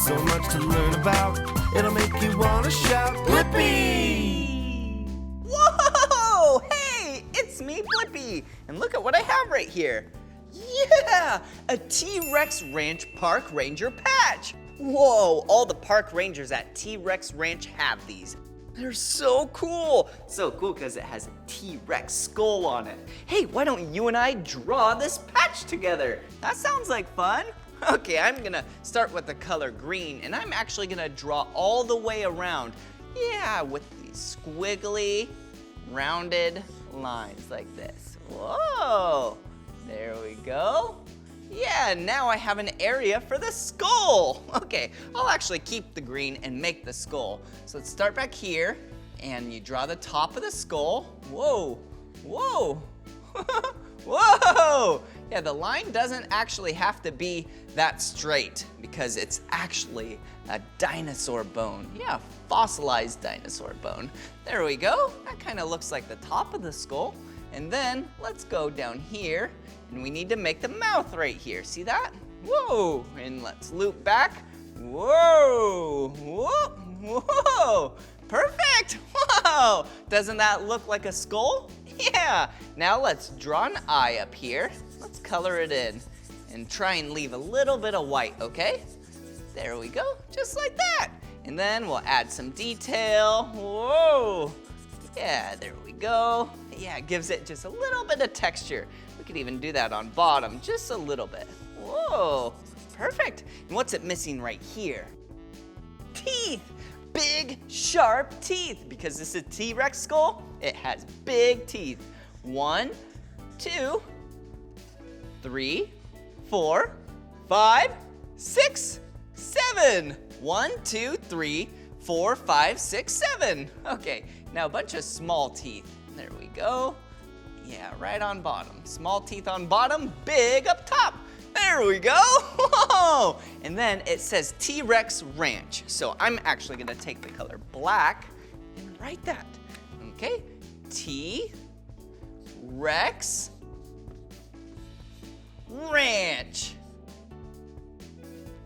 So much to learn about, it'll make you want to shout, Blippi! Whoa! Hey, it's me, Blippi. And look at what I have right here. Yeah, a T-Rex Ranch Park Ranger patch. Whoa, all the park rangers at T-Rex Ranch have these. They're so cool. So cool because it has a T-Rex skull on it. Hey, why don't you and I draw this patch together? That sounds like fun. Okay, I'm gonna start with the color green, and I'm actually gonna draw all the way around. Yeah, with these squiggly, rounded lines like this. Whoa, there we go. Yeah, now I have an area for the skull. Okay, I'll actually keep the green and make the skull. So let's start back here, and you draw the top of the skull. Whoa, whoa, whoa. Yeah, the line doesn't actually have to be that straight because it's actually a dinosaur bone. Yeah, fossilized dinosaur bone. There we go. That kind of looks like the top of the skull. And then let's go down here, and we need to make the mouth right here. See that? Whoa, and let's loop back. Whoa, whoa, whoa. Perfect, whoa. Doesn't that look like a skull? Yeah, now let's draw an eye up here. Let's color it in and try and leave a little bit of white, okay? There we go, just like that. And then we'll add some detail. Whoa, yeah, there we go. Yeah, it gives it just a little bit of texture. We could even do that on bottom, just a little bit. Whoa, perfect. And what's it missing right here? Teeth, big, sharp teeth. Because this is a T-Rex skull, it has big teeth. 1, 2, 3, 4, 5, 6, 7. 1, 2, 3, 4, 5, 6, 7. Okay, now a bunch of small teeth. There we go. Yeah, right on bottom. Small teeth on bottom, big up top. There we go. Whoa! And then it says T-Rex Ranch. So I'm actually gonna take the color black and write that. Okay, T-Rex Ranch.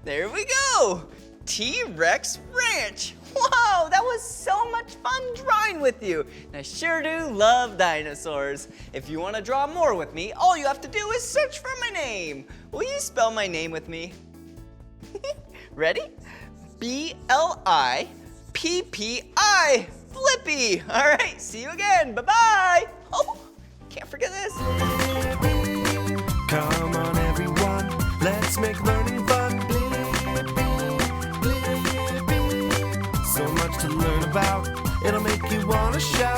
There we go. T-Rex Ranch. Whoa, that was so much fun drawing with you. And I sure do love dinosaurs. If you want to draw more with me, all you have to do is search for my name. Will you spell my name with me? Ready? B-L-I-P-P-I. Blippi. All right, see you again. Bye-bye. Oh, can't forget this. Come on everyone, let's make learning fun. So much to learn about, it'll make you want to shout.